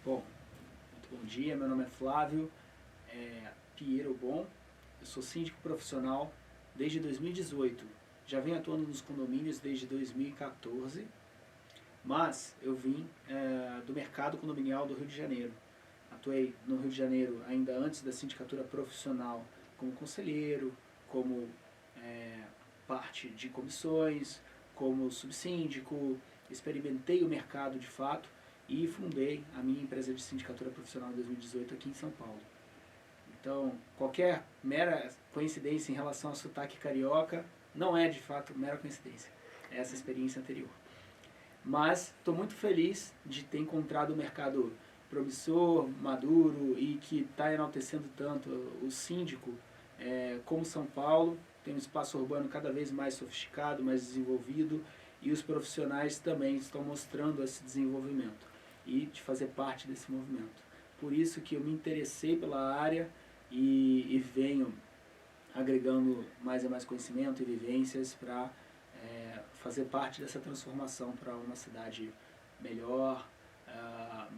Bom, muito bom dia, meu nome é Flávio Pinheiro Bom, eu sou síndico profissional desde 2018, já venho atuando nos condomínios desde 2014, mas eu vim do mercado condominial do Rio de Janeiro. Atuei no Rio de Janeiro ainda antes da sindicatura profissional como conselheiro, como parte de comissões, como subsíndico, experimentei o mercado de fato e fundei a minha empresa de sindicatura profissional em 2018 aqui em São Paulo. Então, qualquer mera coincidência em relação ao sotaque carioca não é de fato mera coincidência, é essa experiência anterior. Mas estou muito feliz de ter encontrado um mercado promissor, maduro e que está enaltecendo tanto o síndico como São Paulo. Tem um espaço urbano cada vez mais sofisticado, mais desenvolvido e os profissionais também estão mostrando esse desenvolvimento e de fazer parte desse movimento. Por isso que eu me interessei pela área e venho agregando mais e mais conhecimento e vivências para fazer parte dessa transformação para uma cidade melhor,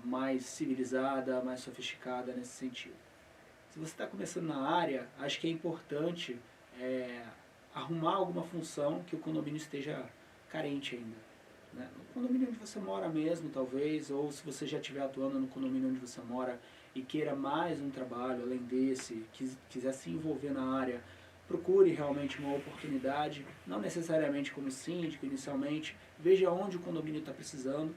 mais civilizada, mais sofisticada nesse sentido. Se você está começando na área, acho que é importante arrumar alguma função que o condomínio esteja carente ainda. Né? No condomínio onde você mora mesmo, talvez, ou se você já estiver atuando no condomínio onde você mora e queira mais um trabalho além desse, quiser se envolver na área, procure realmente uma oportunidade, não necessariamente como síndico inicialmente, veja onde o condomínio está precisando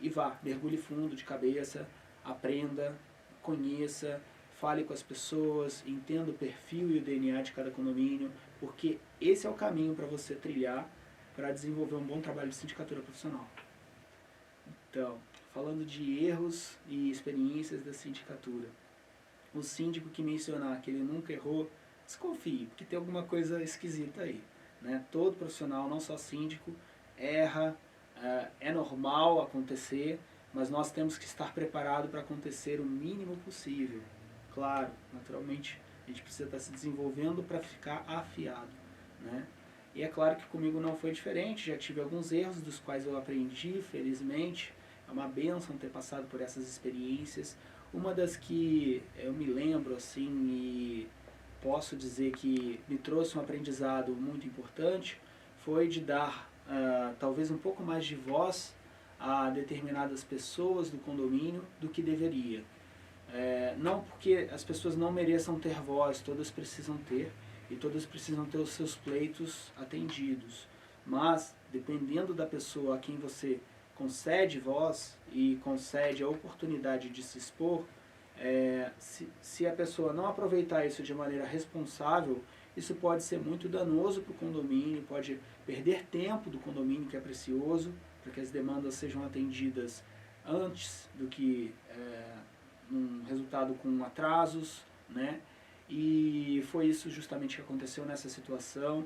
e vá, mergulhe fundo de cabeça, aprenda, conheça, fale com as pessoas, entenda o perfil e o DNA de cada condomínio, porque esse é o caminho para você trilhar para desenvolver um bom trabalho de sindicatura profissional. Então, falando de erros e experiências da sindicatura, o síndico que mencionar que ele nunca errou, desconfie, porque tem alguma coisa esquisita aí. Né? Todo profissional, não só síndico, erra, é normal acontecer, mas nós temos que estar preparado para acontecer o mínimo possível. Claro, naturalmente, a gente precisa estar se desenvolvendo para ficar afiado. Né? E é claro que comigo não foi diferente, já tive alguns erros dos quais eu aprendi, felizmente. É uma bênção ter passado por essas experiências. Uma das que eu me lembro assim e posso dizer que me trouxe um aprendizado muito importante foi de dar talvez um pouco mais de voz a determinadas pessoas do condomínio do que deveria. Não porque as pessoas não mereçam ter voz, todas precisam ter, e todas precisam ter os seus pleitos atendidos. Mas, dependendo da pessoa a quem você concede voz e concede a oportunidade de se expor, se a pessoa não aproveitar isso de maneira responsável, isso pode ser muito danoso para o condomínio, pode perder tempo do condomínio, que é precioso, para que as demandas sejam atendidas antes do que um resultado com atrasos, né? E foi isso justamente que aconteceu nessa situação,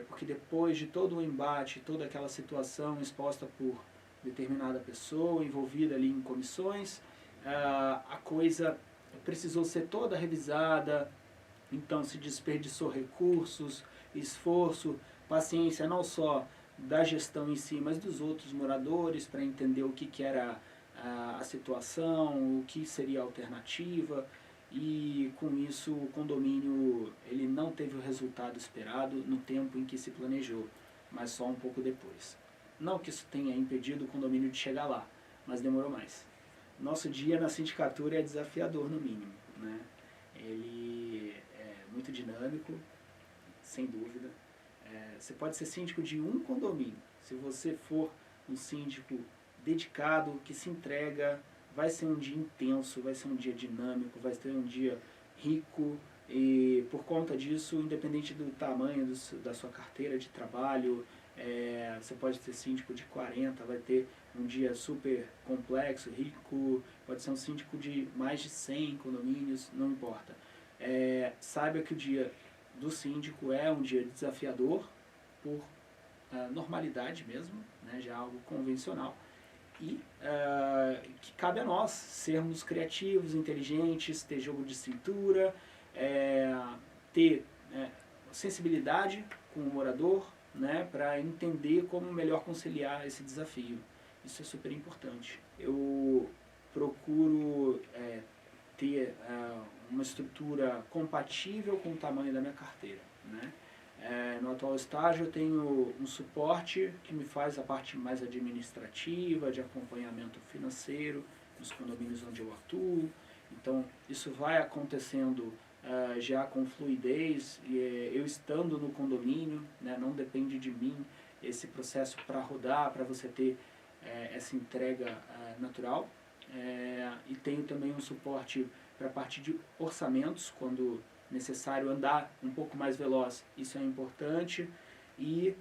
porque depois de todo o embate, toda aquela situação exposta por determinada pessoa, envolvida ali em comissões, a coisa precisou ser toda revisada, então se desperdiçou recursos, esforço, paciência não só da gestão em si, mas dos outros moradores para entender o que era a situação, o que seria a alternativa. E com isso o condomínio ele não teve o resultado esperado no tempo em que se planejou, mas só um pouco depois. Não que isso tenha impedido o condomínio de chegar lá, mas demorou mais. Nosso dia na sindicatura é desafiador no mínimo. Né? Ele é muito dinâmico, sem dúvida. Você pode ser síndico de um condomínio. Se você for um síndico dedicado, que se entrega, vai ser um dia intenso, vai ser um dia dinâmico, vai ser um dia rico e por conta disso, independente do tamanho da sua carteira de trabalho, você pode ser síndico de 40, vai ter um dia super complexo, rico, pode ser um síndico de mais de 100 condomínios, não importa. Saiba que o dia do síndico é um dia desafiador por normalidade mesmo, né, já algo convencional. E que cabe a nós sermos criativos, inteligentes, ter jogo de cintura, ter sensibilidade com o morador, né, para entender como melhor conciliar esse desafio. Isso é super importante. Eu procuro uma estrutura compatível com o tamanho da minha carteira, né? No atual estágio eu tenho um suporte que me faz a parte mais administrativa, de acompanhamento financeiro, nos condomínios onde eu atuo. Então isso vai acontecendo já com fluidez, eu estando no condomínio, né, não depende de mim esse processo para rodar, para você ter essa entrega natural. E tenho também um suporte para a parte de orçamentos, quando necessário andar um pouco mais veloz, isso é importante. E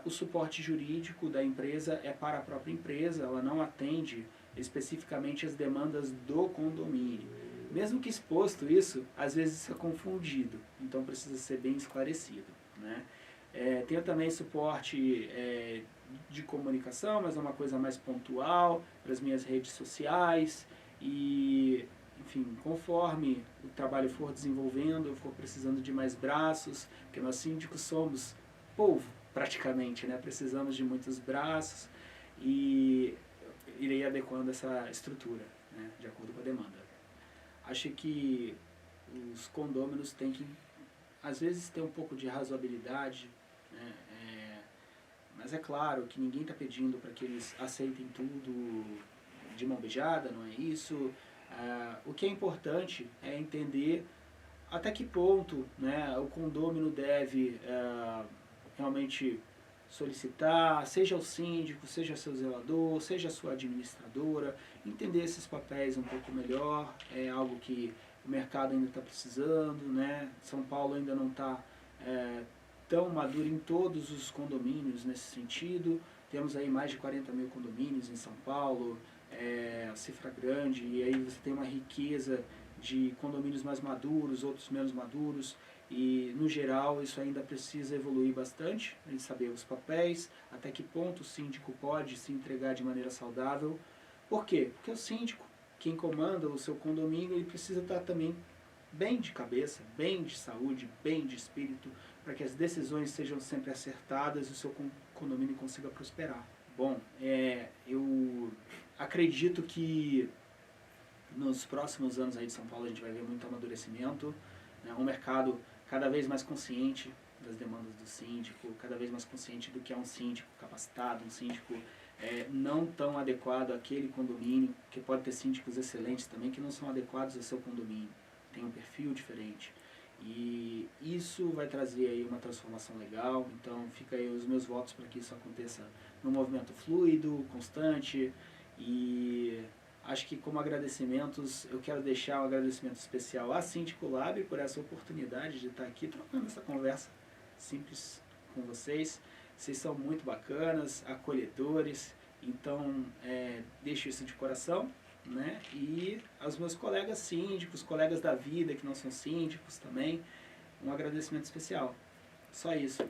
o suporte jurídico da empresa é para a própria empresa, ela não atende especificamente as demandas do condomínio. Mesmo que exposto isso, às vezes isso é confundido, então precisa ser bem esclarecido, né? Tenho também suporte de comunicação, mas é uma coisa mais pontual, para as minhas redes sociais. E, enfim, conforme o trabalho for desenvolvendo, eu for precisando de mais braços, porque nós síndicos somos povo, praticamente, né? Precisamos de muitos braços e irei adequando essa estrutura, né? De acordo com a demanda. Acho que os condôminos têm que, às vezes, ter um pouco de razoabilidade, né? Mas é claro que ninguém está pedindo para que eles aceitem tudo de mão beijada, não é isso. O que é importante é entender até que ponto, né, o condômino deve realmente solicitar, seja o síndico, seja seu zelador, seja a sua administradora, entender esses papéis um pouco melhor, é algo que o mercado ainda está precisando, né? São Paulo ainda não está tão maduro em todos os condomínios nesse sentido. Temos aí mais de 40 mil condomínios em São Paulo, cifra grande, e aí você tem uma riqueza de condomínios mais maduros, outros menos maduros, e no geral isso ainda precisa evoluir bastante, a gente saber os papéis, até que ponto o síndico pode se entregar de maneira saudável. Por quê? Porque o síndico, quem comanda o seu condomínio, ele precisa estar também bem de cabeça, bem de saúde, bem de espírito, para que as decisões sejam sempre acertadas e o seu condomínio consiga prosperar. Bom, eu acredito que nos próximos anos aí de São Paulo a gente vai ver muito amadurecimento, né? Um mercado cada vez mais consciente das demandas do síndico, cada vez mais consciente do que é um síndico capacitado, um síndico não tão adequado àquele condomínio, porque pode ter síndicos excelentes também que não são adequados ao seu condomínio, tem um perfil diferente. E isso vai trazer aí uma transformação legal, então fica aí os meus votos para que isso aconteça num movimento fluido, constante. E acho que como agradecimentos, eu quero deixar um agradecimento especial à Síndico Lab por essa oportunidade de estar aqui trocando essa conversa simples com vocês. Vocês são muito bacanas, acolhedores, então deixo isso de coração, né? E aos meus colegas síndicos, colegas da vida que não são síndicos também, um agradecimento especial. Só isso.